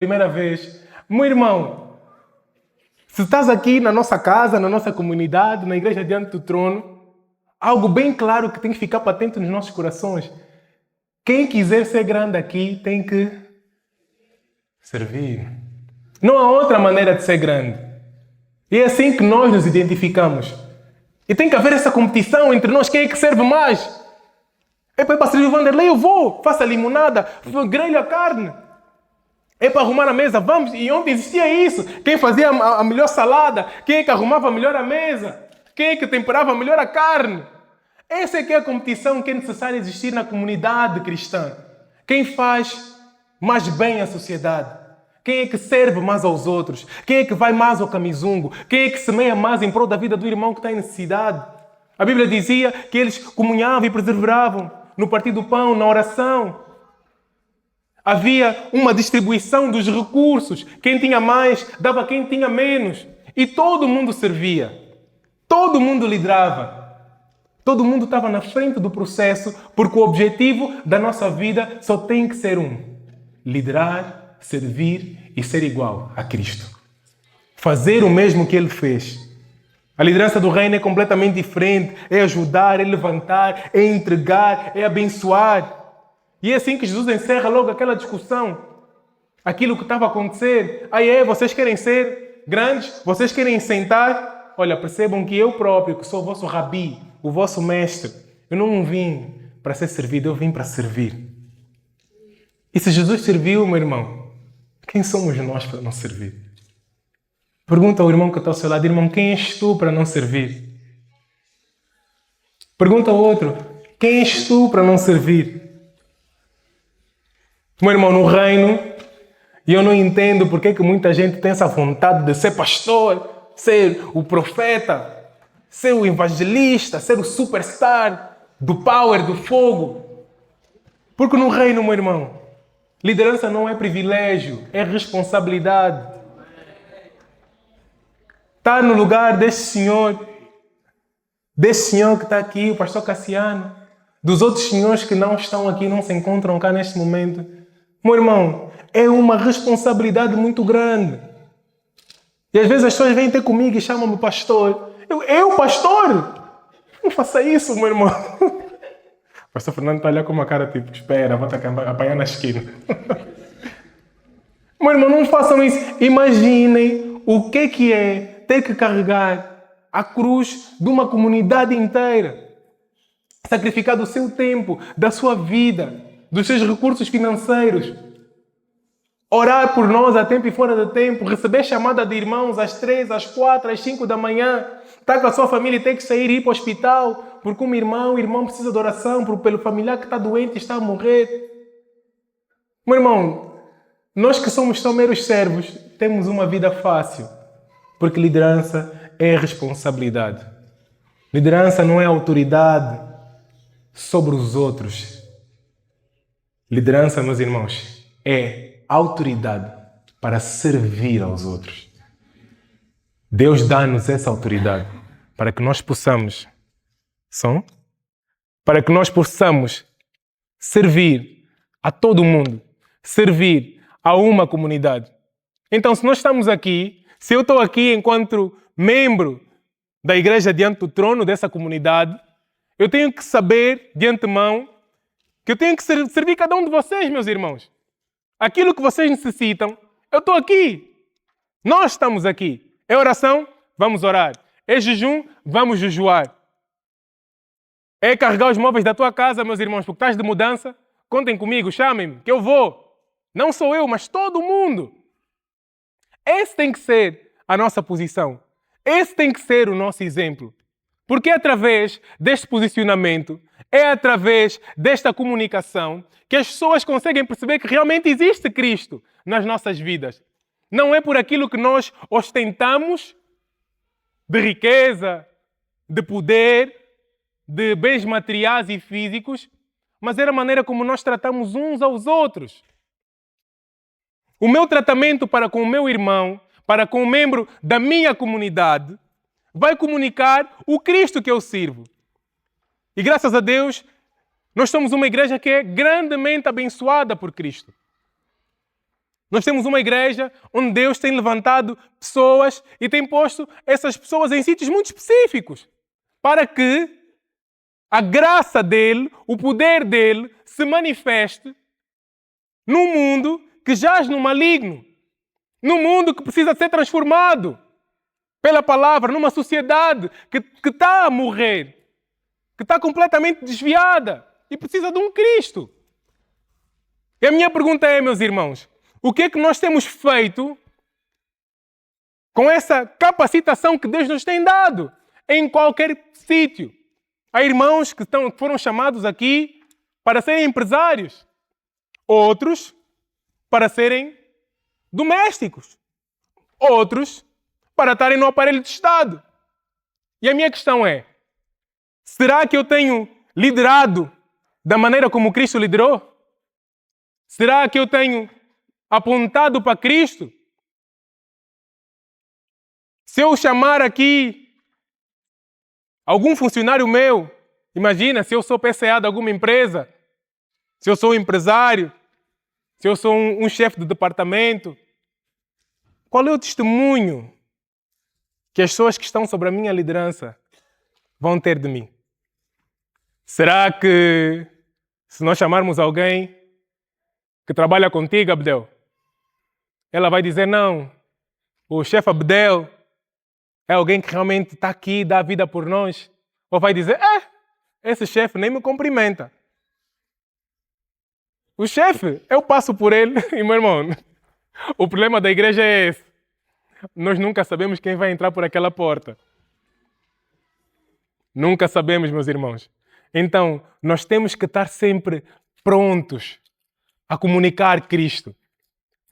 Primeira vez. Meu irmão, se estás aqui na nossa casa, na nossa comunidade, na igreja diante do trono, algo bem claro que tem que ficar patente nos nossos corações. Quem quiser ser grande aqui tem que servir. Não há outra maneira de ser grande. E é assim que nós nos identificamos. E tem que haver essa competição entre nós. Quem é que serve mais? É para servir o Vanderlei, eu vou. Faça limonada, grelho a carne. É para arrumar a mesa, vamos. E ontem existia isso. Quem fazia a melhor salada? Quem é que arrumava melhor a mesa? Quem é que temperava melhor a carne? Essa é que é a competição que é necessária existir na comunidade cristã. Quem faz mais bem à sociedade? Quem é que serve mais aos outros? Quem é que vai mais ao camisungo? Quem é que semeia mais em prol da vida do irmão que está em necessidade? A Bíblia dizia que eles comunhavam e perseveravam no partir do pão, na oração. Havia uma distribuição dos recursos. Quem tinha mais, dava a quem tinha menos. E todo mundo servia. Todo mundo liderava. Todo mundo estava na frente do processo, porque o objetivo da nossa vida só tem que ser um: liderar, servir e ser igual a Cristo. Fazer o mesmo que Ele fez. A liderança do reino é completamente diferente. É ajudar, é levantar, é entregar, é abençoar. E é assim que Jesus encerra logo aquela discussão. Aquilo que estava a acontecer. Aí vocês querem ser grandes? Vocês querem sentar? Olha, percebam que eu próprio, que sou o vosso rabi, o vosso mestre, eu não vim para ser servido, eu vim para servir. E se Jesus serviu, meu irmão, quem somos nós para não servir? Pergunta ao irmão que está ao seu lado: irmão, quem és tu para não servir? Pergunta ao outro: quem és tu para não servir? Meu irmão, no reino, e eu não entendo porque é que muita gente tem essa vontade de ser pastor, ser o profeta, ser o evangelista, ser o superstar do power, do fogo. Porque no reino, meu irmão, liderança não é privilégio, é responsabilidade. Está no lugar desse senhor que está aqui, o pastor Cassiano, dos outros senhores que não estão aqui, não se encontram cá neste momento. Meu irmão, é uma responsabilidade muito grande. E às vezes as pessoas vêm ter comigo e chamam-me pastor. Eu pastor? Não faça isso, meu irmão. O pastor Fernando está a olhar com uma cara tipo: espera, vou te apanhar na esquina. Meu irmão, não façam isso. Imaginem o que é ter que carregar a cruz de uma comunidade inteira. Sacrificar do seu tempo, da sua vida, dos seus recursos financeiros. Orar por nós a tempo e fora de tempo. Receber chamada de irmãos às 3, às 4, às 5 da manhã. Estar com a sua família e ter que sair e ir para o hospital porque o irmão precisa de oração pelo familiar que está doente e está a morrer. Meu irmão, nós que somos só meros servos temos uma vida fácil. Porque liderança é responsabilidade. Liderança não é autoridade sobre os outros. Liderança, meus irmãos, é autoridade para servir aos outros. Deus dá-nos essa autoridade para que nós possamos servir a todo mundo, servir a uma comunidade. Então, se nós estamos aqui, se eu estou aqui enquanto membro da igreja diante do trono dessa comunidade, eu tenho que saber de antemão que eu tenho que servir cada um de vocês, meus irmãos. Aquilo que vocês necessitam, eu estou aqui. Nós estamos aqui. É oração? Vamos orar. É jejum? Vamos jejuar. É carregar os móveis da tua casa, meus irmãos, porque estás de mudança? Contem comigo, chamem-me, que eu vou. Não sou eu, mas todo mundo. Esse tem que ser a nossa posição. Esse tem que ser o nosso exemplo. Porque é através deste posicionamento, é através desta comunicação que as pessoas conseguem perceber que realmente existe Cristo nas nossas vidas. Não é por aquilo que nós ostentamos de riqueza, de poder, de bens materiais e físicos, mas é a maneira como nós tratamos uns aos outros. O meu tratamento para com o meu irmão, para com o membro da minha comunidade, vai comunicar o Cristo que eu sirvo. E graças a Deus, nós somos uma igreja que é grandemente abençoada por Cristo. Nós temos uma igreja onde Deus tem levantado pessoas e tem posto essas pessoas em sítios muito específicos para que a graça dele, o poder dele, se manifeste num mundo que jaz no maligno, num mundo que precisa ser transformado pela palavra, numa sociedade que está a morrer, que está completamente desviada e precisa de um Cristo. E a minha pergunta é, meus irmãos, o que é que nós temos feito com essa capacitação que Deus nos tem dado em qualquer sítio? Há irmãos que foram chamados aqui para serem empresários, outros para serem domésticos, outros para estarem no aparelho de Estado. E a minha questão é, será que eu tenho liderado da maneira como Cristo liderou? Será que eu tenho apontado para Cristo? Se eu chamar aqui algum funcionário meu, imagina se eu sou PCA de alguma empresa, se eu sou um empresário, se eu sou um chefe de departamento, qual é o testemunho que as pessoas que estão sobre a minha liderança vão ter de mim? Será que se nós chamarmos alguém que trabalha contigo, Abdel, ela vai dizer, não, o chefe Abdel é alguém que realmente está aqui e dá a vida por nós? Ou vai dizer, esse chefe nem me cumprimenta. O chefe, eu passo por ele e, meu irmão, o problema da igreja é esse. Nós nunca sabemos quem vai entrar por aquela porta. Nunca sabemos, meus irmãos. Então, nós temos que estar sempre prontos a comunicar Cristo.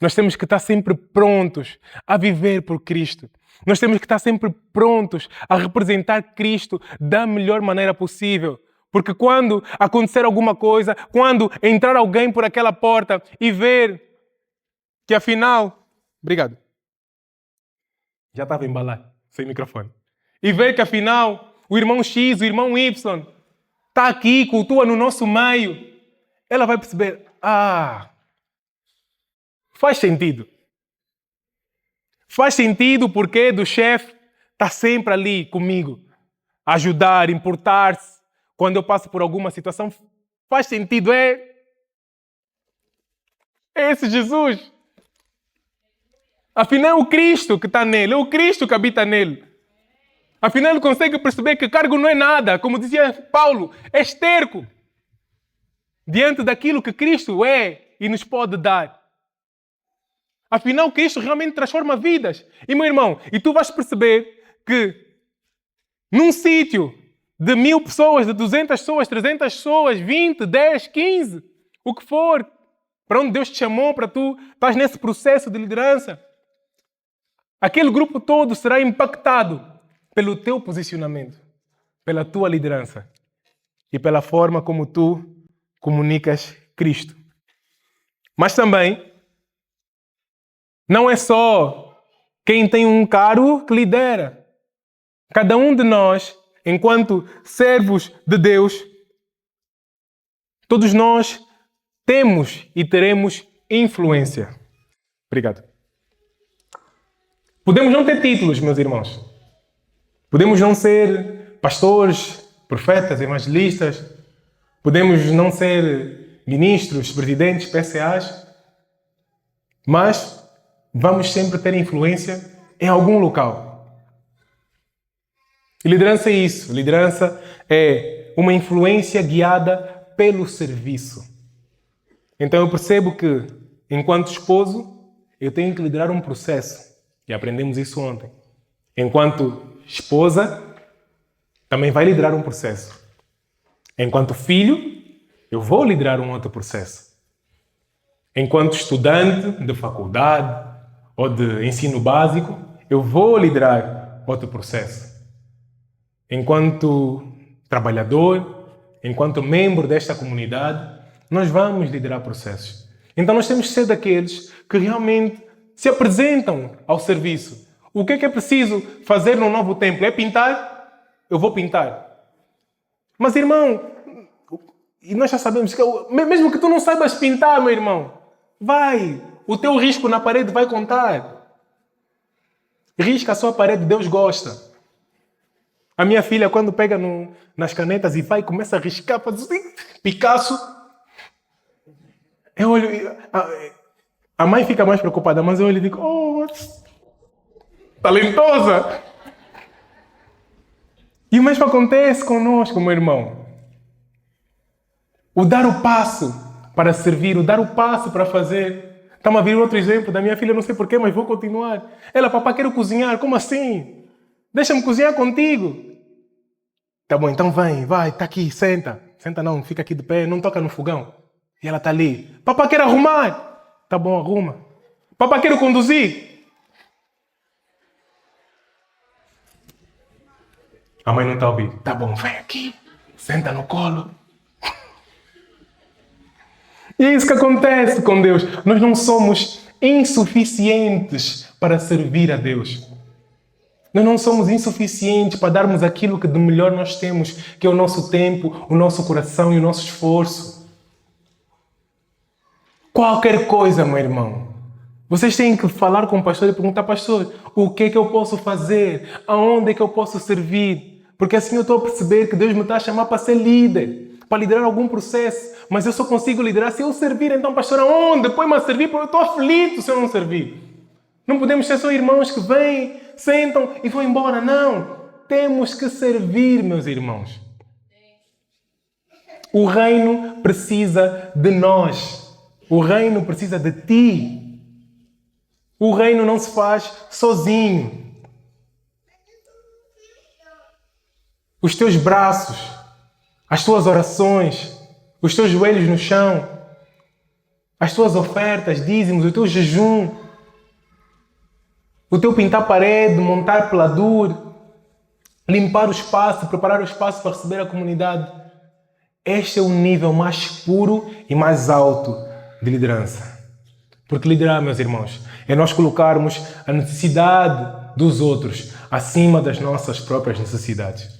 Nós temos que estar sempre prontos a viver por Cristo. Nós temos que estar sempre prontos a representar Cristo da melhor maneira possível. Porque quando acontecer alguma coisa, quando entrar alguém por aquela porta e ver que afinal... Obrigado. Já estava embalado, sem microfone. E ver que afinal o irmão X, o irmão Y, está aqui, cultua no nosso meio. Ela vai perceber, faz sentido. Faz sentido o porquê do chefe estar sempre ali comigo, ajudar, importar-se. Quando eu passo por alguma situação, faz sentido. É esse Jesus. Afinal, é o Cristo que está nele, é o Cristo que habita nele. Afinal, ele consegue perceber que cargo não é nada. Como dizia Paulo, é esterco diante daquilo que Cristo é e nos pode dar. Afinal, Cristo realmente transforma vidas. E, meu irmão, e tu vais perceber que num sítio de 1000 pessoas, de 200 pessoas, 300 pessoas, 20, 10, 15, o que for, para onde Deus te chamou, para tu estás nesse processo de liderança, aquele grupo todo será impactado pelo teu posicionamento, pela tua liderança e pela forma como tu comunicas Cristo. Mas também, não é só quem tem um cargo que lidera. Cada um de nós, enquanto servos de Deus, todos nós temos e teremos influência. Obrigado. Podemos não ter títulos, meus irmãos. Podemos não ser pastores, profetas, evangelistas. Podemos não ser ministros, presidentes, PCAs. Mas vamos sempre ter influência em algum local. E liderança é isso. Liderança é uma influência guiada pelo serviço. Então eu percebo que, enquanto esposo, eu tenho que liderar um processo. E aprendemos isso ontem. Enquanto esposa, também vai liderar um processo. Enquanto filho, eu vou liderar um outro processo. Enquanto estudante de faculdade ou de ensino básico, eu vou liderar outro processo. Enquanto trabalhador, enquanto membro desta comunidade, nós vamos liderar processos. Então nós temos que ser daqueles que realmente se apresentam ao serviço. O que é preciso fazer no novo templo? É pintar? Eu vou pintar. Mas, irmão, e nós já sabemos que mesmo que tu não saibas pintar, meu irmão, vai O teu risco na parede vai contar. Risca a sua parede, Deus gosta. A minha filha, quando pega nas canetas e vai, começa a riscar, faz assim, Picasso. Eu olho, a mãe fica mais preocupada, mas eu olho e digo, oh, talentosa. E o mesmo acontece conosco, meu irmão. O dar o passo para servir, o dar o passo para fazer. Está-me a vir outro exemplo da minha filha, não sei porquê, mas vou continuar. Ela, papai, quero cozinhar. Como assim? Deixa-me cozinhar contigo. Tá bom, então vem, vai, tá aqui, senta. Senta não, fica aqui de pé, não toca no fogão. E ela tá ali. Papai, quero arrumar. Tá bom, arruma. Papai, quero conduzir. A mãe não está a ouvir. Tá bom, vem aqui. Senta no colo. E é isso que acontece com Deus. Nós não somos insuficientes para servir a Deus. Nós não somos insuficientes para darmos aquilo que de melhor nós temos, que é o nosso tempo, o nosso coração e o nosso esforço. Qualquer coisa, meu irmão. Vocês têm que falar com o pastor e perguntar, pastor, o que é que eu posso fazer? Aonde é que eu posso servir? Porque assim eu estou a perceber que Deus me está a chamar para ser líder, para liderar algum processo, mas eu só consigo liderar se eu servir. Então, pastor, aonde? Põe-me a servir porque eu estou aflito se eu não servir. Não podemos ser só irmãos que vêm, sentam e vão embora. Não. Temos que servir, meus irmãos. O reino precisa de nós. O reino precisa de ti. O reino não se faz sozinho. Os teus braços, as tuas orações, os teus joelhos no chão, as tuas ofertas, dízimos, o teu jejum, o teu pintar parede, montar peladura, limpar o espaço, preparar o espaço para receber a comunidade. Este é o nível mais puro e mais alto de liderança. Porque liderar, meus irmãos, é nós colocarmos a necessidade dos outros acima das nossas próprias necessidades.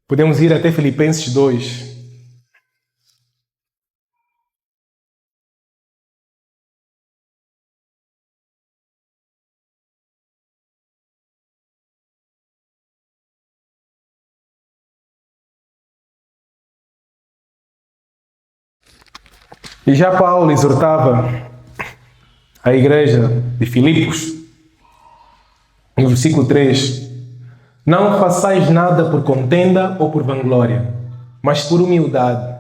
Podemos ir até Filipenses 2. E já Paulo exortava a igreja de Filipos, no versículo 3, não façais nada por contenda ou por vanglória, mas por humildade.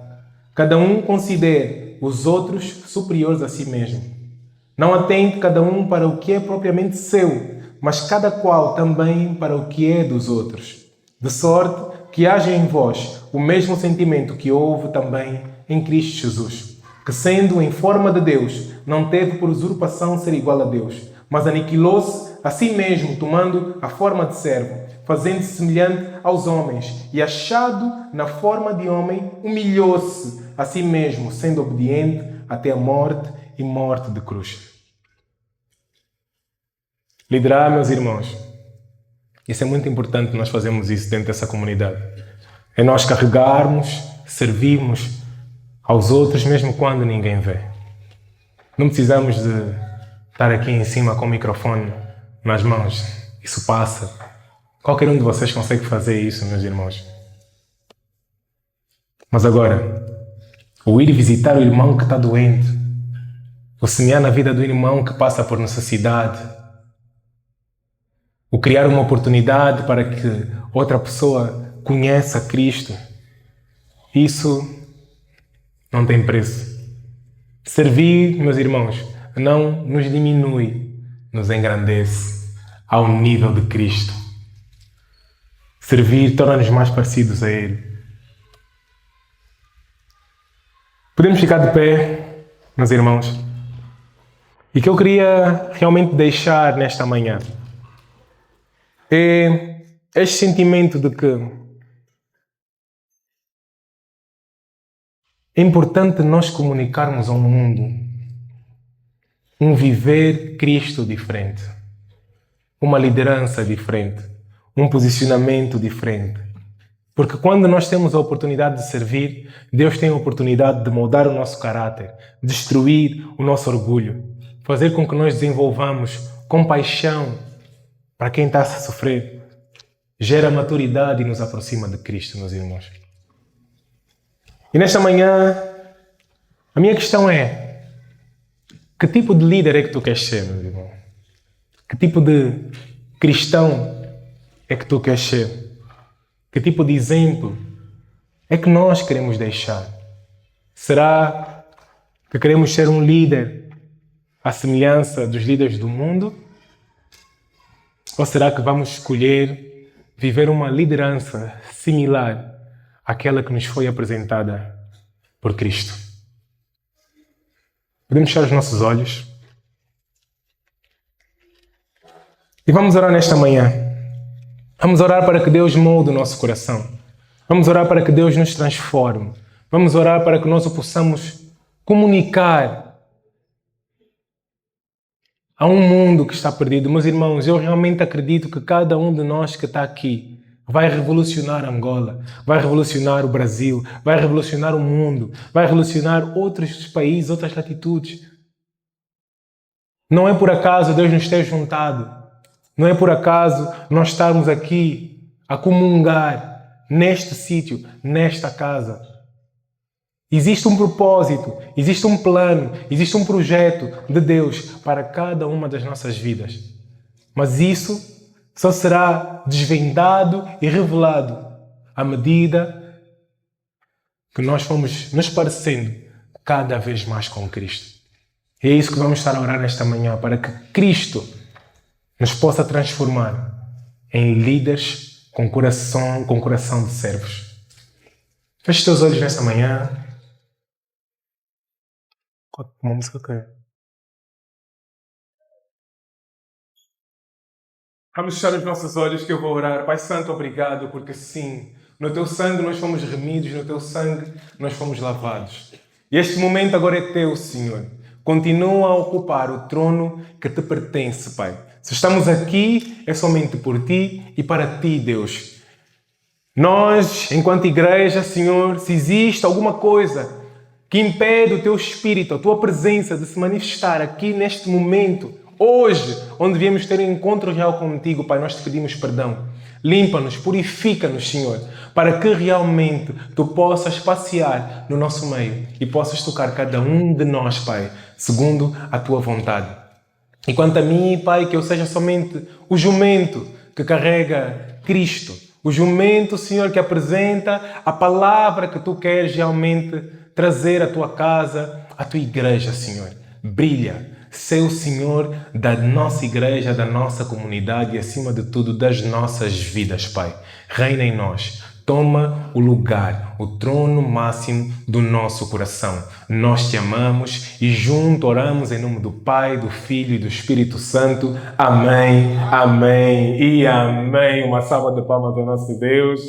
Cada um considere os outros superiores a si mesmo. Não atente cada um para o que é propriamente seu, mas cada qual também para o que é dos outros. De sorte que haja em vós o mesmo sentimento que houve também em Cristo Jesus, que sendo em forma de Deus, não teve por usurpação ser igual a Deus, mas aniquilou-se a si mesmo, tomando a forma de servo, fazendo-se semelhante aos homens, e achado na forma de homem, humilhou-se a si mesmo, sendo obediente até a morte e morte de cruz. Liderar, meus irmãos, isso é muito importante, nós fazemos isso dentro dessa comunidade. É nós carregarmos, servirmos aos outros, mesmo quando ninguém vê. Não precisamos de estar aqui em cima com o microfone nas mãos. Isso passa. Qualquer um de vocês consegue fazer isso, meus irmãos. Mas agora, o ir visitar o irmão que está doente, o semear na vida do irmão que passa por necessidade, o criar uma oportunidade para que outra pessoa conheça Cristo, isso não tem preço. Servir, meus irmãos, não nos diminui, nos engrandece ao nível de Cristo. Servir torna-nos mais parecidos a Ele. Podemos ficar de pé, meus irmãos? E o que eu queria realmente deixar nesta manhã é este sentimento de que é importante nós comunicarmos ao mundo um viver Cristo diferente, uma liderança diferente, um posicionamento diferente. Porque quando nós temos a oportunidade de servir, Deus tem a oportunidade de moldar o nosso caráter, destruir o nosso orgulho, fazer com que nós desenvolvamos compaixão para quem está a sofrer, gera maturidade e nos aproxima de Cristo, meus irmãos. E nesta manhã, a minha questão é: que tipo de líder é que tu queres ser, meu irmão? Que tipo de cristão é que tu queres ser? Que tipo de exemplo é que nós queremos deixar? Será que queremos ser um líder à semelhança dos líderes do mundo? Ou será que vamos escolher viver uma liderança similar àquela que nos foi apresentada por Cristo? Podemos fechar os nossos olhos e vamos orar nesta manhã. Vamos orar para que Deus molde o nosso coração. Vamos orar para que Deus nos transforme. Vamos orar para que nós o possamos comunicar a um mundo que está perdido. Meus irmãos, eu realmente acredito que cada um de nós que está aqui vai revolucionar Angola, vai revolucionar o Brasil, vai revolucionar o mundo, vai revolucionar outros países, outras latitudes. Não é por acaso Deus nos ter juntado. Não é por acaso nós estarmos aqui a comungar neste sítio, nesta casa. Existe um propósito, existe um plano, existe um projeto de Deus para cada uma das nossas vidas. Mas isso só será desvendado e revelado à medida que nós fomos nos parecendo cada vez mais com Cristo. E é isso que vamos estar a orar nesta manhã, para que Cristo nos possa transformar em líderes com coração de servos. Feche os teus olhos nesta manhã. Uma música que... Vamos fechar os nossos olhos que eu vou orar. Pai Santo, obrigado, porque sim, no Teu sangue nós fomos remidos, no Teu sangue nós fomos lavados. E este momento agora é Teu, Senhor. Continua a ocupar o trono que Te pertence, Pai. Se estamos aqui, é somente por Ti e para Ti, Deus. Nós, enquanto igreja, Senhor, se existe alguma coisa que impede o Teu Espírito, a Tua presença de se manifestar aqui neste momento, hoje, onde viemos ter um encontro real contigo, Pai, nós te pedimos perdão. Limpa-nos, purifica-nos, Senhor, para que realmente Tu possas passear no nosso meio e possas tocar cada um de nós, Pai, segundo a Tua vontade. E quanto a mim, Pai, que eu seja somente o jumento que carrega Cristo, o jumento, Senhor, que apresenta a palavra que Tu queres realmente trazer à Tua casa, à Tua igreja, Senhor. Brilha. Ser o Senhor da nossa igreja, da nossa comunidade e, acima de tudo, das nossas vidas, Pai. Reina em nós. Toma o lugar, o trono máximo do nosso coração. Nós Te amamos e junto oramos em nome do Pai, do Filho e do Espírito Santo. Amém, amém e amém. Uma salva de palmas ao nosso Deus.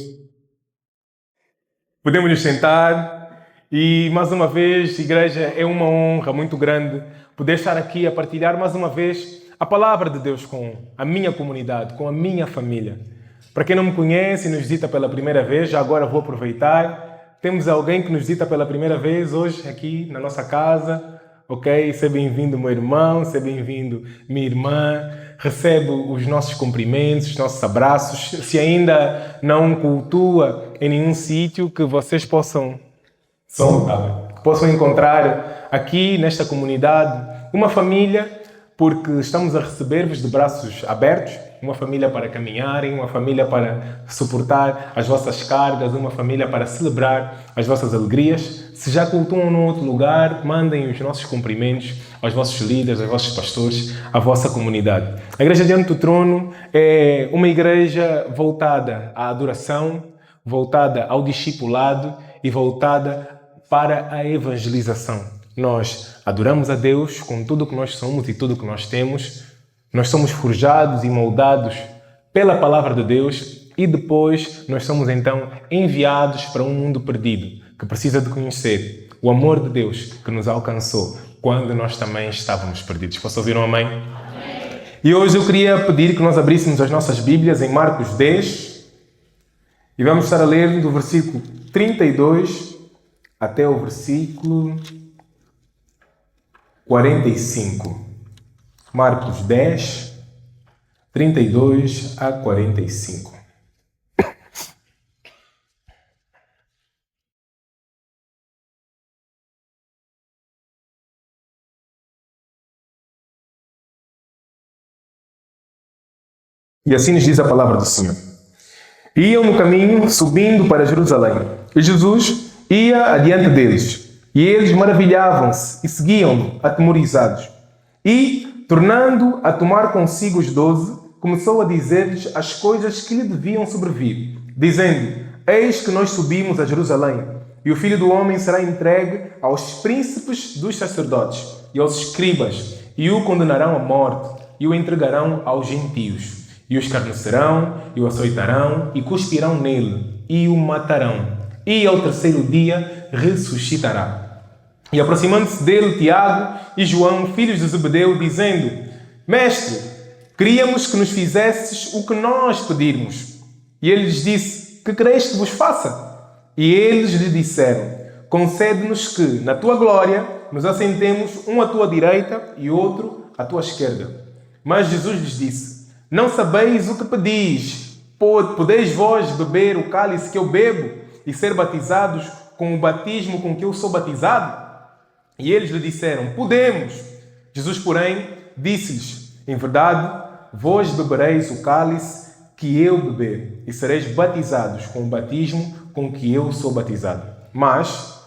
Podemos nos sentar. E, mais uma vez, igreja, é uma honra muito grande poder estar aqui a partilhar mais uma vez a palavra de Deus com a minha comunidade, com a minha família. Para quem não me conhece e nos visita pela primeira vez, já agora vou aproveitar. Temos alguém que nos visita pela primeira vez hoje aqui na nossa casa. Ok? Seja bem-vindo, meu irmão, seja bem-vindo, minha irmã. Recebe os nossos cumprimentos, os nossos abraços. Se ainda não cultua em nenhum sítio, que vocês possam encontrar aqui nesta comunidade uma família, porque estamos a receber-vos de braços abertos, uma família para caminharem, uma família para suportar as vossas cargas, uma família para celebrar as vossas alegrias. Se já cultuam num outro lugar, mandem os nossos cumprimentos aos vossos líderes, aos vossos pastores, à vossa comunidade. A Igreja Diante do Trono é uma igreja voltada à adoração, voltada ao discipulado e voltada para a evangelização. Nós adoramos a Deus com tudo o que nós somos e tudo o que nós temos. Nós somos forjados e moldados pela palavra de Deus e depois nós somos então enviados para um mundo perdido que precisa de conhecer o amor de Deus que nos alcançou quando nós também estávamos perdidos. Posso ouvir um amém? Amém. E hoje eu queria pedir que nós abríssemos as nossas Bíblias em Marcos 10 e vamos estar a ler do versículo 32 até o versículo 45. Marcos 10, 32 a 45. E assim nos diz a palavra do Senhor. Iam no caminho, subindo para Jerusalém. E Jesus ia adiante deles. E eles maravilhavam-se e seguiam-no, atemorizados. E, tornando a tomar consigo os 12, começou a dizer-lhes as coisas que lhe deviam sobrevir, dizendo: Eis que nós subimos a Jerusalém, e o Filho do Homem será entregue aos príncipes dos sacerdotes e aos escribas, e o condenarão à morte, e o entregarão aos gentios. E o escarnecerão, e o açoitarão, e cuspirão nele, e o matarão. E ao terceiro dia ressuscitará. E aproximando-se dele Tiago e João, filhos de Zebedeu, dizendo: Mestre, queríamos que nos fizesses o que nós pedirmos. E ele lhes disse: Que quereis que vos faça? E eles lhe disseram: Concede-nos que, na tua glória, nos assentemos um à tua direita e outro à tua esquerda. Mas Jesus lhes disse: Não sabeis o que pedis. Podeis vós beber o cálice que eu bebo e ser batizados com o batismo com que eu sou batizado? E eles lhe disseram: Podemos. Jesus, porém, disse-lhes: Em verdade, vós bebereis o cálice que eu beber e sereis batizados com o batismo com que eu sou batizado. Mas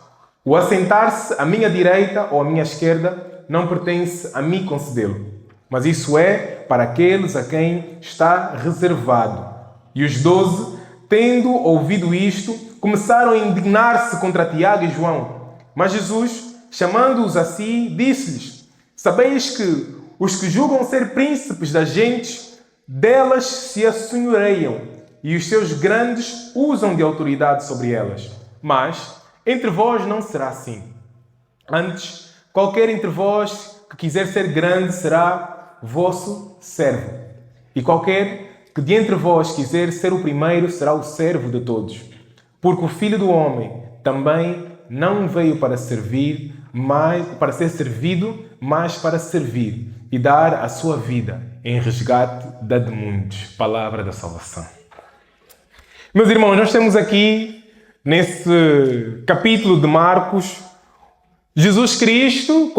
o assentar-se à minha direita ou à minha esquerda não pertence a mim concedê-lo, mas isso é para aqueles a quem está reservado. E os 12, tendo ouvido isto, começaram a indignar-se contra Tiago e João. Mas Jesus, chamando-os a si, disse-lhes: Sabeis que os que julgam ser príncipes das gentes, delas se assenhoreiam, e os seus grandes usam de autoridade sobre elas. Mas entre vós não será assim. Antes, qualquer entre vós que quiser ser grande será vosso servo. E qualquer que de entre vós quiser ser o primeiro será o servo de todos. Porque o Filho do Homem também não veio para servir, para ser servido, mas para servir e dar a sua vida em resgate da de muitos. Palavra da salvação. Meus irmãos, nós temos aqui, nesse capítulo de Marcos, Jesus Cristo,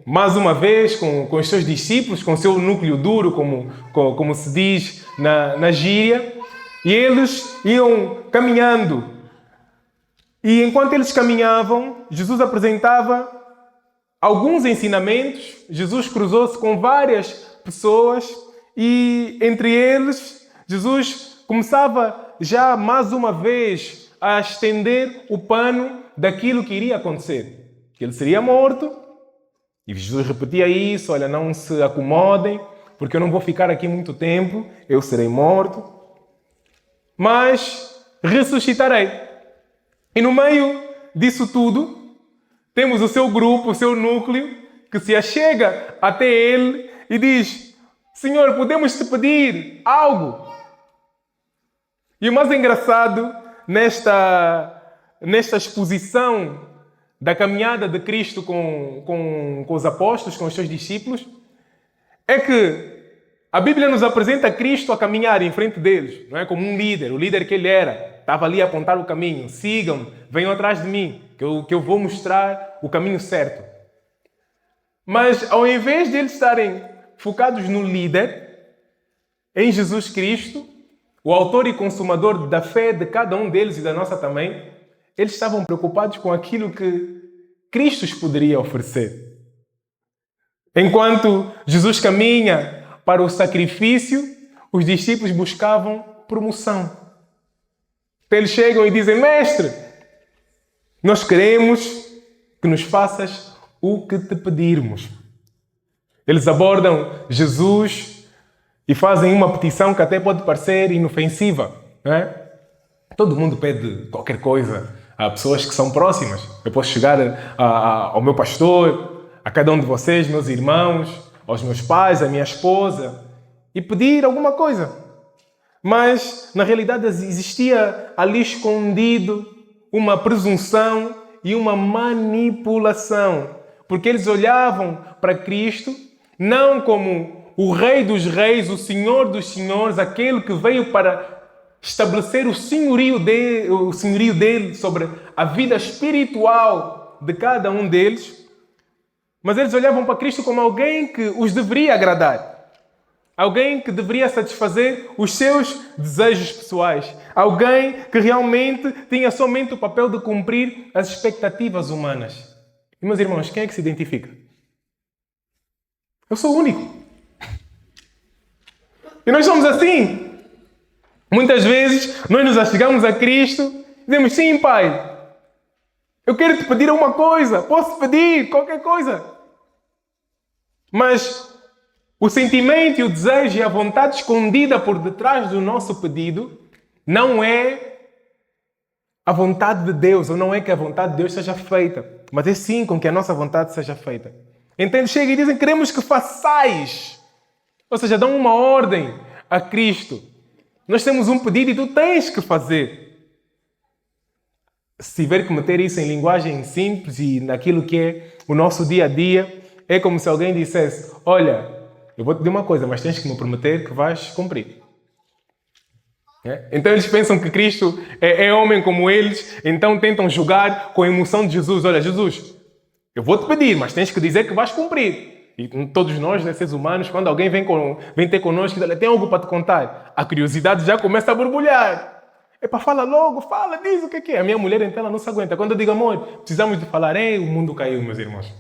mais uma vez, com os seus discípulos, com o seu núcleo duro, como se diz na gíria, e eles iam caminhando. E enquanto eles caminhavam, Jesus apresentava alguns ensinamentos. Jesus cruzou-se com várias pessoas e, entre eles, Jesus começava já mais uma vez a estender o pano daquilo que iria acontecer. Que ele seria morto. E Jesus repetia isso: olha, não se acomodem, porque eu não vou ficar aqui muito tempo, eu serei morto, mas ressuscitarei. E no meio disso tudo, temos o seu grupo, o seu núcleo, que se achega até ele e diz: Senhor, podemos te pedir algo? E o mais engraçado nesta exposição da caminhada de Cristo com os apóstolos, com os seus discípulos, é que a Bíblia nos apresenta Cristo a caminhar em frente deles, não é? Como um líder, o líder que ele era. Estava ali a apontar o caminho. Sigam-me, venham atrás de mim, que eu vou mostrar o caminho certo. Mas ao invés de eles estarem focados no líder, em Jesus Cristo, o autor e consumador da fé de cada um deles e da nossa também, eles estavam preocupados com aquilo que Cristo os poderia oferecer. Enquanto Jesus caminha para o sacrifício, os discípulos buscavam promoção. Eles chegam e dizem: Mestre, nós queremos que nos faças o que te pedirmos. Eles abordam Jesus e fazem uma petição que até pode parecer inofensiva, não é? Todo mundo pede qualquer coisa a pessoas que são próximas. Eu posso chegar ao meu pastor, a cada um de vocês, meus irmãos, aos meus pais, à minha esposa, e pedir alguma coisa. Mas, na realidade, existia ali escondido uma presunção e uma manipulação. Porque eles olhavam para Cristo não como o Rei dos Reis, o Senhor dos Senhores, aquele que veio para estabelecer o senhorio dele sobre a vida espiritual de cada um deles, mas eles olhavam para Cristo como alguém que os deveria agradar. Alguém que deveria satisfazer os seus desejos pessoais. Alguém que realmente tinha somente o papel de cumprir as expectativas humanas. E, meus irmãos, quem é que se identifica? Eu sou o único. E nós somos assim. Muitas vezes, nós nos achegamos a Cristo e dizemos, sim, Pai, eu quero te pedir uma coisa. Posso pedir qualquer coisa. Mas o sentimento e o desejo e a vontade escondida por detrás do nosso pedido não é a vontade de Deus, ou não é que a vontade de Deus seja feita, mas é sim com que a nossa vontade seja feita. Então eles chegam e dizem, queremos que façais. Ou seja, dão uma ordem a Cristo. Nós temos um pedido e tu tens que fazer. Se tiver que meter isso em linguagem simples e naquilo que é o nosso dia a dia, é como se alguém dissesse, olha, eu vou te dizer uma coisa, mas tens que me prometer que vais cumprir. Então eles pensam que Cristo é homem como eles, então tentam julgar com a emoção de Jesus. Olha, Jesus, eu vou te pedir, mas tens que dizer que vais cumprir. E todos nós, seres humanos, quando alguém vem ter connosco e diz, tem algo para te contar, a curiosidade já começa a borbulhar. Fala logo, fala, diz o que é. A minha mulher, então, ela não se aguenta. Quando eu digo, amor, precisamos de falar, o mundo caiu, meus irmãos.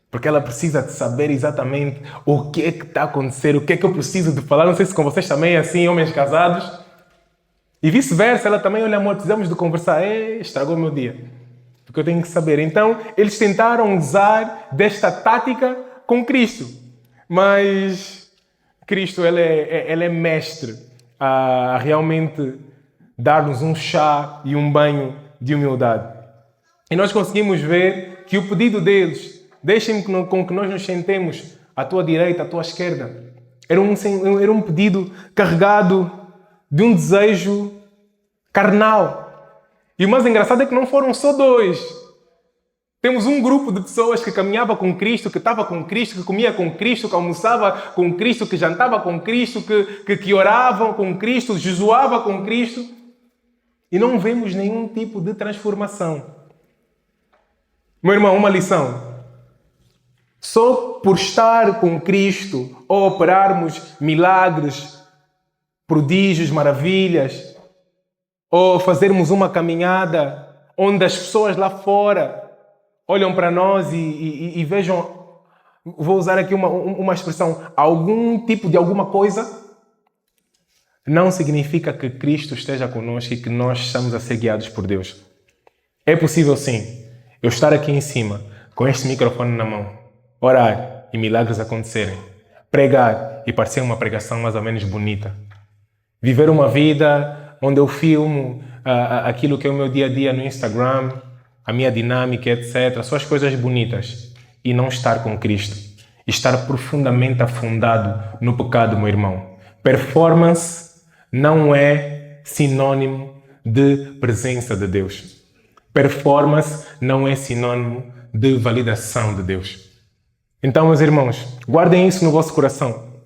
Porque ela precisa de saber exatamente o que é que está a acontecer, o que é que eu preciso de falar. Não sei se com vocês também é assim, homens casados. E vice-versa, ela também, olha amor, precisamos de conversar. Estragou o meu dia. Porque eu tenho que saber. Então, eles tentaram usar desta tática com Cristo. Mas Cristo, ele é mestre a realmente dar-nos um chá e um banho de humildade. E nós conseguimos ver que o pedido deles, deixem-me com que nós nos sentemos à tua direita, à tua esquerda. Era um pedido carregado de um desejo carnal. E o mais engraçado é que não foram só dois. Temos um grupo de pessoas que caminhava com Cristo, que estava com Cristo, que comia com Cristo, que almoçava com Cristo, que jantava com Cristo, que oravam com Cristo, jejuava com Cristo. E não vemos nenhum tipo de transformação. Meu irmão, uma lição. Só por estar com Cristo ou operarmos milagres, prodígios, maravilhas, ou fazermos uma caminhada onde as pessoas lá fora olham para nós e vejam, vou usar aqui uma expressão, algum tipo de alguma coisa, não significa que Cristo esteja conosco e que nós estamos a ser guiados por Deus. É possível sim, eu estar aqui em cima, com este microfone na mão, orar e milagres acontecerem. Pregar e parecer uma pregação mais ou menos bonita. Viver uma vida onde eu filmo aquilo que é o meu dia a dia no Instagram, a minha dinâmica, etc. Só as coisas bonitas. E não estar com Cristo. Estar profundamente afundado no pecado, meu irmão. Performance não é sinônimo de presença de Deus. Performance não é sinônimo de validação de Deus. Então, meus irmãos, guardem isso no vosso coração.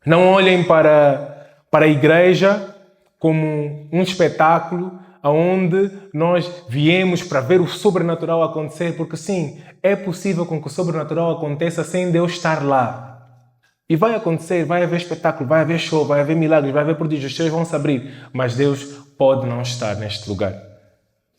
Não olhem para a igreja como um espetáculo onde nós viemos para ver o sobrenatural acontecer, porque sim, é possível com que o sobrenatural aconteça sem Deus estar lá. E vai acontecer, vai haver espetáculo, vai haver show, vai haver milagres, vai haver prodígios, os céus vão se abrir, mas Deus pode não estar neste lugar.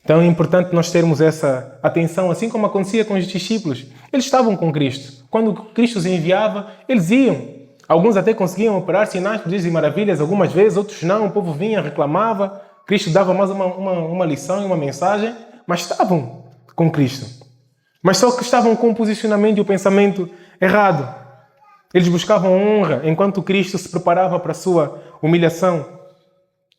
Então é importante nós termos essa atenção, assim como acontecia com os discípulos. Eles estavam com Cristo. Quando Cristo os enviava, eles iam. Alguns até conseguiam operar sinais, prodígios e maravilhas, algumas vezes, outros não. O povo vinha, reclamava. Cristo dava mais uma lição e uma mensagem, mas estavam com Cristo. Mas só que estavam com o posicionamento e o pensamento errado. Eles buscavam honra, enquanto Cristo se preparava para a sua humilhação.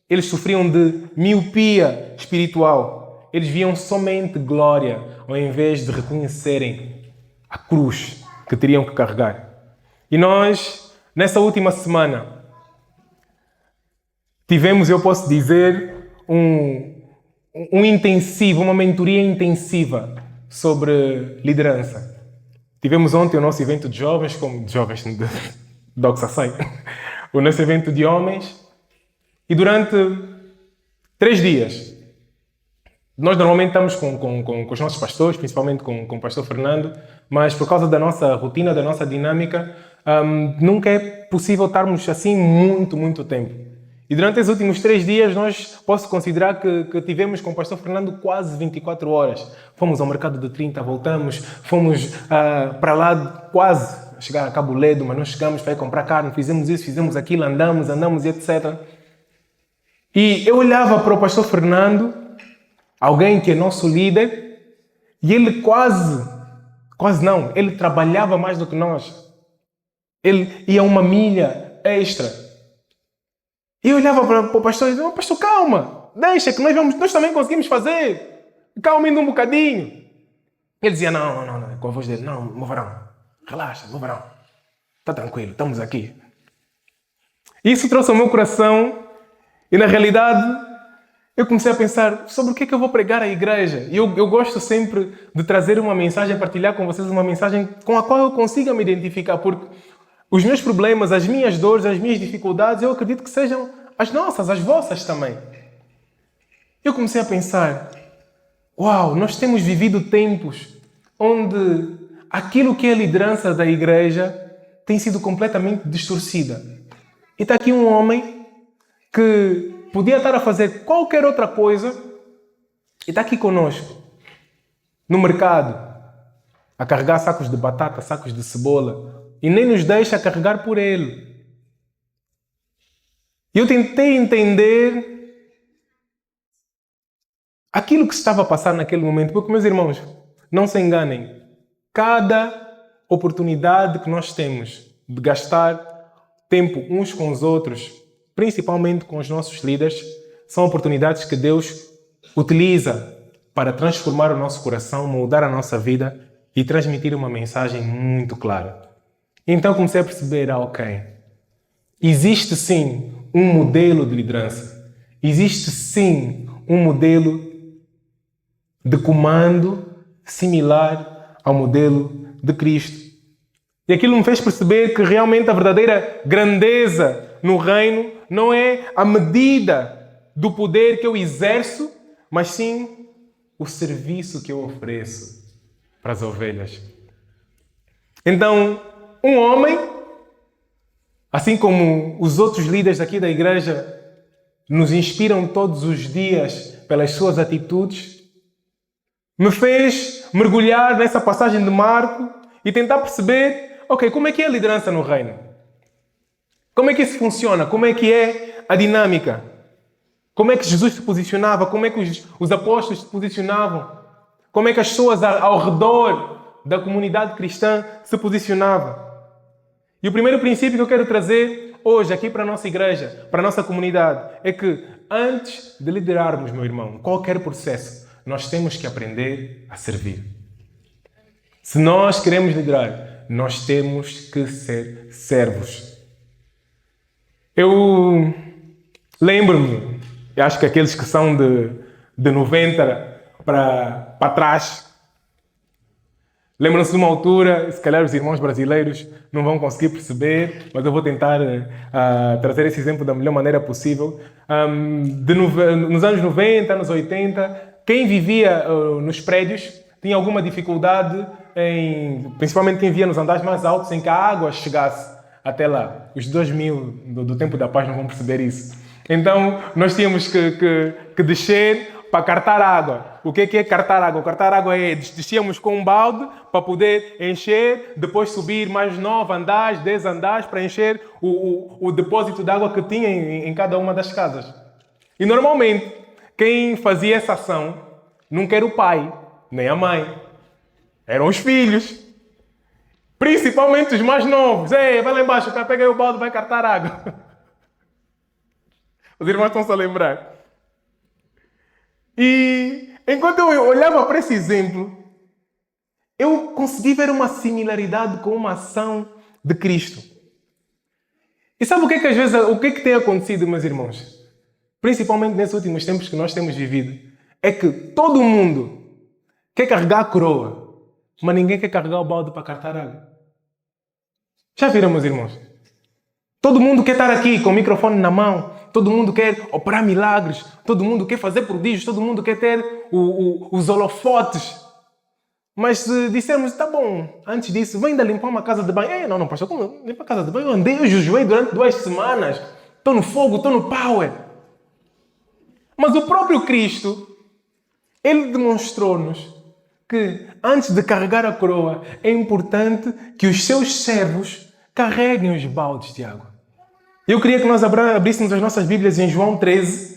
Eles sofriam de miopia espiritual. Eles viam somente glória, ao invés de reconhecerem a cruz que teriam que carregar. E nós, nessa última semana, tivemos, eu posso dizer, um intensivo, uma mentoria intensiva sobre liderança. Tivemos ontem o nosso evento de jovens, de Doxa Sai, o nosso evento de homens, e durante 3 dias, nós normalmente estamos com os nossos pastores, principalmente com o pastor Fernando, mas por causa da nossa rotina, da nossa dinâmica, nunca é possível estarmos assim muito tempo. E durante esses últimos 3 dias, posso considerar que tivemos com o pastor Fernando quase 24 horas. Fomos ao mercado de 30, voltamos, fomos para lá quase a chegar a Cabo Ledo, mas não chegamos para ir comprar carne, fizemos isso, fizemos aquilo, andamos e etc. E eu olhava para o pastor Fernando, alguém que é nosso líder, e ele ele trabalhava mais do que nós. Ele ia uma milha extra. E eu olhava para o pastor e dizia, pastor, calma, deixa que nós também conseguimos fazer. Calma ainda um bocadinho. Ele dizia, não, com a voz dele, não, meu varão, relaxa, meu varão, está tranquilo, estamos aqui. Isso trouxe ao meu coração e na realidade eu comecei a pensar sobre o que é que eu vou pregar à igreja. E eu gosto sempre de trazer uma mensagem, partilhar com vocês uma mensagem com a qual eu consiga me identificar, porque os meus problemas, as minhas dores, as minhas dificuldades, eu acredito que sejam as nossas, as vossas também. Eu comecei a pensar, uau, nós temos vivido tempos onde aquilo que é a liderança da igreja tem sido completamente distorcida. E está aqui um homem que podia estar a fazer qualquer outra coisa e está aqui conosco, no mercado, a carregar sacos de batata, sacos de cebola, e nem nos deixa carregar por ele. E eu tentei entender aquilo que se estava a passar naquele momento, porque, meus irmãos, não se enganem, cada oportunidade que nós temos de gastar tempo uns com os outros, principalmente com os nossos líderes, são oportunidades que Deus utiliza para transformar o nosso coração, moldar a nossa vida e transmitir uma mensagem muito clara. Então comecei a perceber, ok, existe sim um modelo de liderança, existe sim um modelo de comando similar ao modelo de Cristo. E aquilo me fez perceber que realmente a verdadeira grandeza no reino não é a medida do poder que eu exerço, mas sim o serviço que eu ofereço para as ovelhas. Então, um homem, assim como os outros líderes aqui da igreja, nos inspiram todos os dias pelas suas atitudes, me fez mergulhar nessa passagem de Marco e tentar perceber, ok, como é que é a liderança no reino? Como é que isso funciona? Como é que é a dinâmica? Como é que Jesus se posicionava? Como é que os apóstolos se posicionavam? Como é que as pessoas ao redor da comunidade cristã se posicionavam? E o primeiro princípio que eu quero trazer hoje aqui para a nossa igreja, para a nossa comunidade, é que antes de liderarmos, meu irmão, qualquer processo, nós temos que aprender a servir. Se nós queremos liderar, nós temos que ser servos. Eu lembro-me, eu acho que aqueles que são de 90 para trás, lembram-se de uma altura, se calhar os irmãos brasileiros não vão conseguir perceber, mas eu vou tentar trazer esse exemplo da melhor maneira possível. Nos anos 90, anos 80, quem vivia nos prédios tinha alguma dificuldade, principalmente quem vivia nos andares mais altos, em que a água chegasse até lá. Os 2000 do tempo da paz não vão perceber isso. Então, nós tínhamos que descer para cartar água. O que é cartar água? Cartar água é descíamos com um balde para poder encher, depois subir mais 9 andares, 10 andares para encher o depósito de água que tinha em cada uma das casas. E normalmente, quem fazia essa ação nunca era o pai, nem a mãe. Eram os filhos. Principalmente os mais novos. Ei, vai lá embaixo, pega aí o balde, vai cartar água. Os irmãos estão-se a lembrar. E enquanto eu olhava para esse exemplo, eu consegui ver uma similaridade com uma ação de Cristo. E sabe o que é que às vezes, o que é que tem acontecido, meus irmãos? Principalmente nesses últimos tempos que nós temos vivido, é que todo mundo quer carregar a coroa. mas ninguém quer carregar o balde para cartar água. Já viram, meus irmãos? Todo mundo quer estar aqui com o microfone na mão, todo mundo quer operar milagres, todo mundo quer fazer prodígios, todo mundo quer ter os holofotes. Mas se dissermos, tá bom, antes disso, vem ainda limpar uma casa de banho. Não, pastor, como limpar a casa de banho? Eu andei, eu jejuei durante 2 semanas. Estou no fogo, estou no power. Mas o próprio Cristo, Ele demonstrou-nos que antes de carregar a coroa, é importante que os seus servos carreguem os baldes de água. Eu queria que nós abríssemos as nossas Bíblias em João 13.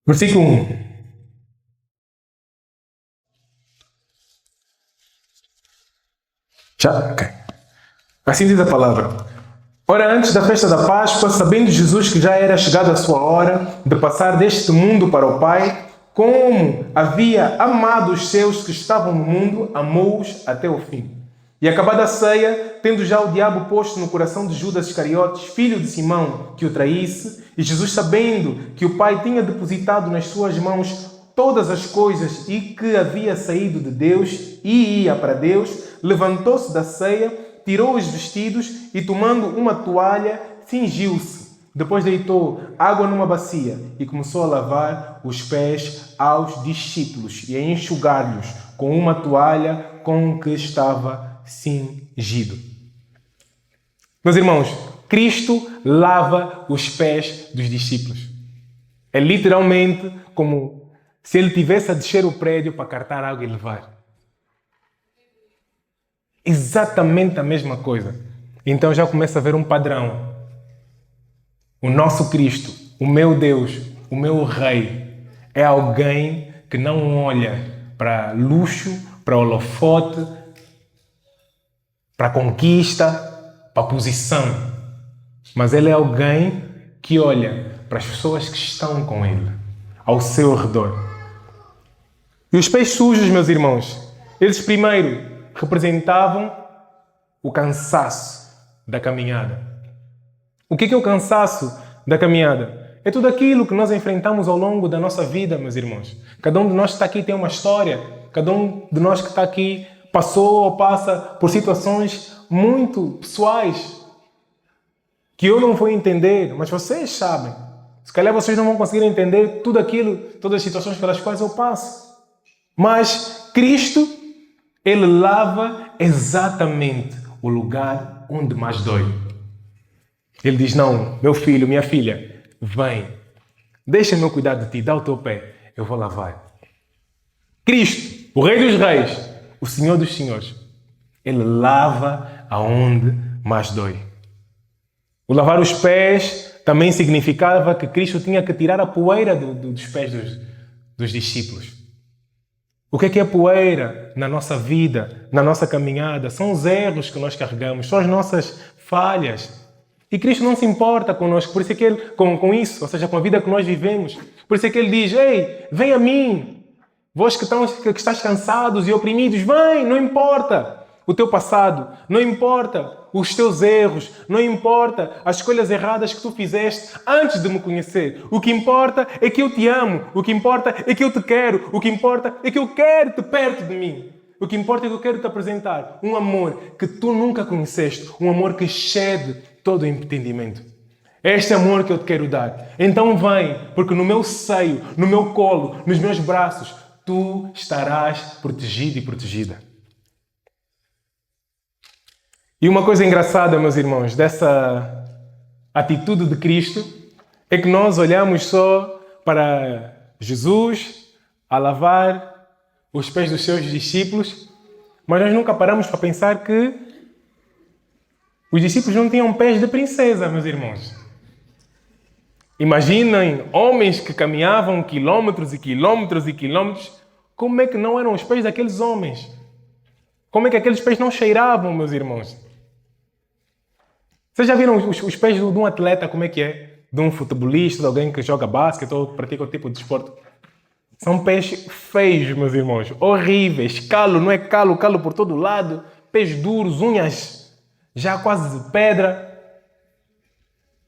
Versículo 1. Já? Ok. Assim diz a palavra. Ora, antes da festa da Páscoa, sabendo Jesus que já era chegada a sua hora de passar deste mundo para o Pai, como havia amado os seus que estavam no mundo, amou-os até o fim. E acabada a ceia, tendo já o diabo posto no coração de Judas Iscariotes, filho de Simão, que o traísse, e Jesus, sabendo que o Pai tinha depositado nas suas mãos todas as coisas e que havia saído de Deus e ia para Deus, levantou-se da ceia, tirou os vestidos e, tomando uma toalha, cingiu-se. Depois deitou água numa bacia e começou a lavar os pés aos discípulos e a enxugar-lhes com uma toalha com que estava cingido. Meus irmãos, Cristo lava os pés dos discípulos. É literalmente como se ele tivesse a descer o prédio para cartar água e levar. Exatamente a mesma coisa. Então já começa a haver um padrão. O nosso Cristo, o meu Deus, o meu Rei, é alguém que não olha para luxo, para holofote, para conquista, para posição. Mas ele é alguém que olha para as pessoas que estão com ele, ao seu redor. E os pés sujos, meus irmãos, eles primeiro representavam o cansaço da caminhada. O que é o cansaço da caminhada? É tudo aquilo que nós enfrentamos ao longo da nossa vida, meus irmãos. Cada um de nós que está aqui tem uma história. Cada um de nós que está aqui passou ou passa por situações muito pessoais que eu não vou entender, mas vocês sabem. Se calhar vocês não vão conseguir entender tudo aquilo, todas as situações pelas quais eu passo. Mas Cristo, Ele lava exatamente o lugar onde mais dói. Ele diz, não, meu filho, minha filha, vem. Deixa-me eu cuidar de ti, dá o teu pé, eu vou lavar. Cristo, o Rei dos Reis, o Senhor dos Senhores, Ele lava aonde mais dói. O lavar os pés também significava que Cristo tinha que tirar a poeira dos pés dos discípulos. O que é poeira na nossa vida, na nossa caminhada? São os erros que nós carregamos, são as nossas falhas. E Cristo não se importa conosco, por isso é que Ele, com isso, ou seja, com a vida que nós vivemos. Por isso é que Ele diz, ei, vem a mim. Vós que estáis cansados e oprimidos, vem, não importa o teu passado, não importa os teus erros, não importa as escolhas erradas que tu fizeste antes de me conhecer. O que importa é que eu te amo, o que importa é que eu te quero, o que importa é que eu quero-te perto de mim. O que importa é que eu quero te apresentar um amor que tu nunca conheceste, um amor que excede todo o entendimento. É este amor que eu te quero dar. Então vem, porque no meu seio, no meu colo, nos meus braços, tu estarás protegido e protegida. E uma coisa engraçada, meus irmãos, dessa atitude de Cristo é que nós olhamos só para Jesus a lavar os pés dos seus discípulos, mas nós nunca paramos para pensar que os discípulos não tinham pés de princesa, meus irmãos. Imaginem homens que caminhavam quilômetros e quilômetros e quilômetros. Como é que não eram os pés daqueles homens? Como é que aqueles pés não cheiravam, meus irmãos? Vocês já viram os pés de um atleta, como é que é? De um futebolista, de alguém que joga basquete ou pratica outro tipo de desporto? São pés feios, meus irmãos. Horríveis. Calo, não é calo, calo por todo lado. Pés duros, unhas já quase de pedra.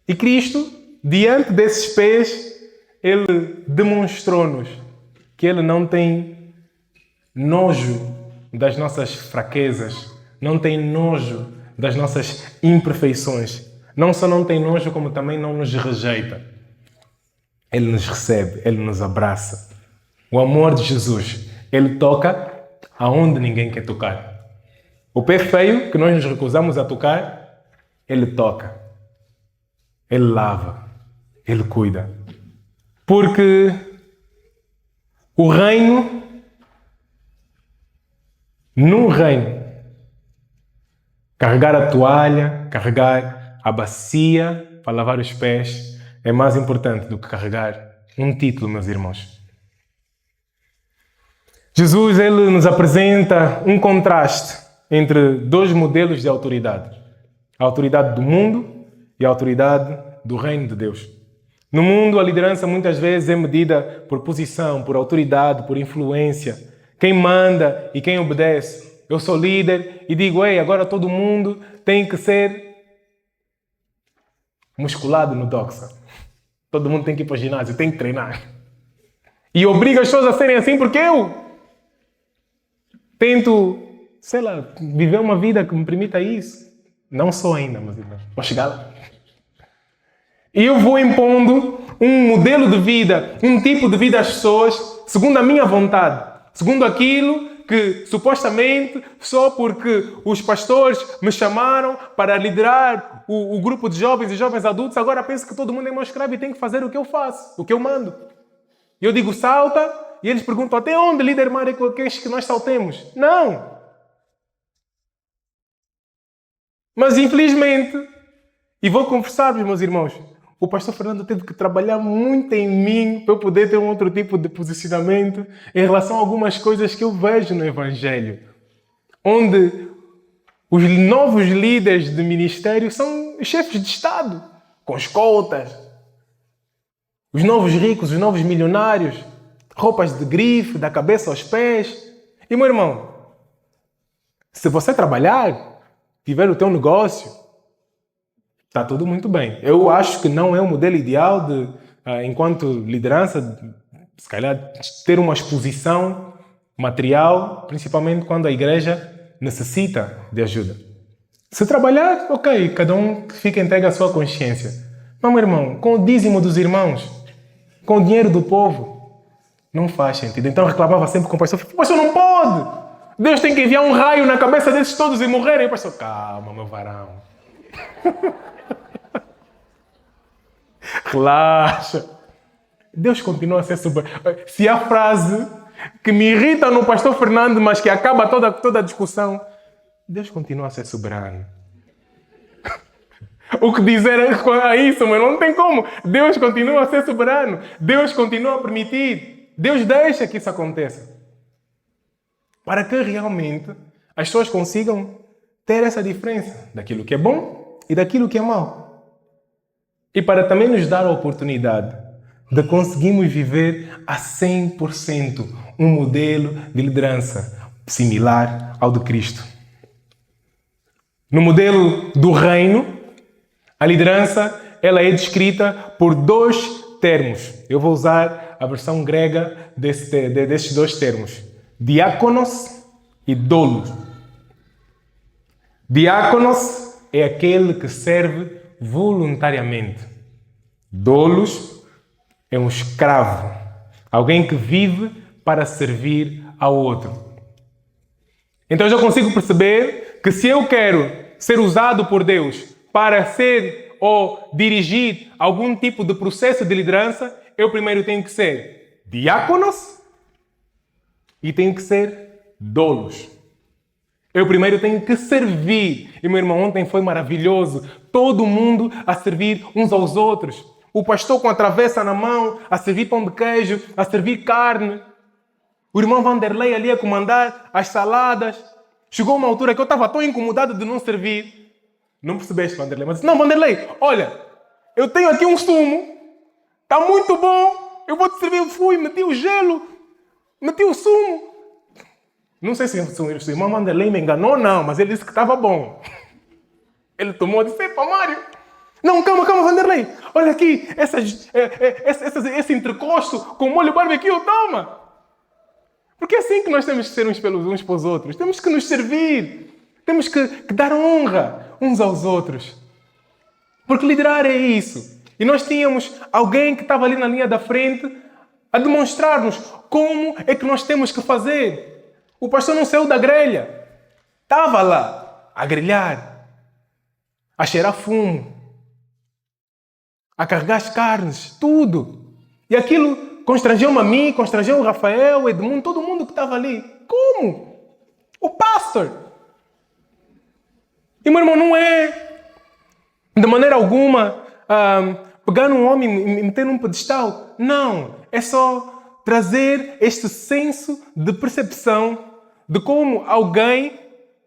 E Cristo, diante desses pés, Ele demonstrou-nos que Ele não tem nojo das nossas fraquezas, não tem nojo das nossas imperfeições. Não só não tem nojo, como também não nos rejeita. Ele nos recebe, Ele nos abraça. O amor de Jesus, Ele toca aonde ninguém quer tocar. O pé feio que nós nos recusamos a tocar, Ele toca. Ele lava. Ele cuida. Porque o reino, num reino, carregar a toalha, carregar a bacia para lavar os pés é mais importante do que carregar um título, meus irmãos. Jesus, Ele nos apresenta um contraste entre dois modelos de autoridade. A autoridade do mundo e a autoridade do reino de Deus. No mundo, a liderança muitas vezes é medida por posição, por autoridade, por influência. Quem manda e quem obedece. Eu sou líder e digo, ei, agora todo mundo tem que ser musculado no doxa. Todo mundo tem que ir para o ginásio, tem que treinar. E obriga as pessoas a serem assim porque eu tento, sei lá, viver uma vida que me permita isso. Não sou ainda, mas vou chegar lá. E eu vou impondo um modelo de vida, um tipo de vida às pessoas, segundo a minha vontade, segundo aquilo que supostamente só porque os pastores me chamaram para liderar o grupo de jovens e jovens adultos, agora penso que todo mundo é meu escravo e tem que fazer o que eu faço, o que eu mando. E eu digo salta e eles perguntam até onde, líder Mário, queres que nós saltemos? Não! Mas infelizmente, e vou confessar-vos, meus irmãos, o pastor Fernando teve que trabalhar muito em mim para eu poder ter um outro tipo de posicionamento em relação a algumas coisas que eu vejo no Evangelho. Onde os novos líderes de ministério são chefes de Estado, com escoltas. Os novos ricos, os novos milionários, roupas de grife, da cabeça aos pés. E, meu irmão, se você trabalhar, tiver o teu negócio, está tudo muito bem. Eu acho que não é o modelo ideal de, enquanto liderança, se calhar ter uma exposição material, principalmente quando a igreja necessita de ajuda. Se trabalhar, ok, cada um fica entregue à sua consciência. Mas, meu irmão, com o dízimo dos irmãos, com o dinheiro do povo, não faz sentido. Então reclamava sempre com o pastor, não pode! Deus tem que enviar um raio na cabeça desses todos e morrerem. E o pastor, calma, meu varão. Relaxa. Deus continua a ser soberano. Se há frase que me irrita no pastor Fernando, mas que acaba toda a discussão, Deus continua a ser soberano. O que dizer a isso, mas não tem como. Deus continua a ser soberano. Deus continua a permitir. Deus deixa que isso aconteça. Para que realmente as pessoas consigam ter essa diferença daquilo que é bom e daquilo que é mau. E para também nos dar a oportunidade de conseguirmos viver a 100% um modelo de liderança similar ao de Cristo. No modelo do reino, a liderança ela é descrita por dois termos. Eu vou usar a versão grega desses dois termos. Diáconos e doulos. Diáconos é aquele que serve voluntariamente. Doulos é um escravo. Alguém que vive para servir ao outro. Então eu já consigo perceber que se eu quero ser usado por Deus para ser ou dirigir algum tipo de processo de liderança, eu primeiro tenho que ser diáconos e tenho que ser doulos. Eu primeiro tenho que servir. E meu irmão, ontem foi maravilhoso. Todo mundo a servir uns aos outros. O pastor com a travessa na mão, a servir pão de queijo, a servir carne. O irmão Vanderlei ali a comandar as saladas. Chegou uma altura que eu estava tão incomodado de não servir. Não percebeste, Vanderlei? Mas disse, não, Vanderlei, olha, eu tenho aqui um sumo. Está muito bom. Eu vou te servir. Eu fui, meti o gelo, meti o sumo. Não sei se o irmão Vanderlei me enganou, não, mas ele disse que estava bom. Ele tomou e disse, epa, Mário, Não, calma, Vanderlei. Olha aqui, esse entrecosto com molho barbecue, toma. Porque é assim que nós temos que ser uns para os outros. Temos que nos servir. Temos que dar honra uns aos outros. Porque liderar é isso. E nós tínhamos alguém que estava ali na linha da frente a demonstrar-nos como é que nós temos que fazer. O pastor não saiu da grelha. Estava lá a grelhar, a cheirar fumo, a carregar as carnes, tudo. E aquilo constrangeu-me a mim, constrangeu o Rafael, o Edmundo, todo mundo que estava ali. Como? O pastor. E, meu irmão, não é de maneira alguma pegar um homem e meter num pedestal. Não. É só trazer este senso de percepção de como alguém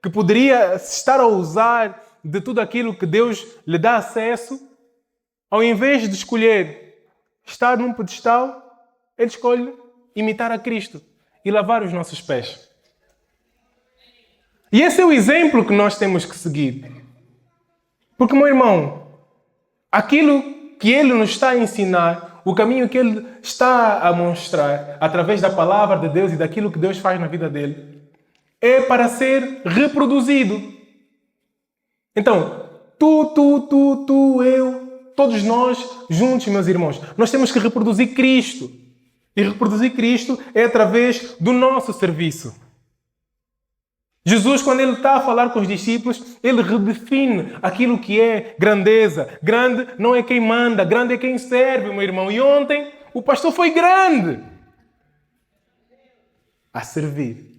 que poderia estar a usar de tudo aquilo que Deus lhe dá acesso, ao invés de escolher estar num pedestal, ele escolhe imitar a Cristo e lavar os nossos pés. E esse é o exemplo que nós temos que seguir. Porque, meu irmão, aquilo que Ele nos está a ensinar, o caminho que Ele está a mostrar, através da palavra de Deus e daquilo que Deus faz na vida dele, é para ser reproduzido. Então, tu, eu, todos nós, juntos, meus irmãos, nós temos que reproduzir Cristo. E reproduzir Cristo é através do nosso serviço. Jesus, quando ele está a falar com os discípulos, ele redefine aquilo que é grandeza. Grande não é quem manda, grande é quem serve, meu irmão. E ontem o pastor foi grande a servir.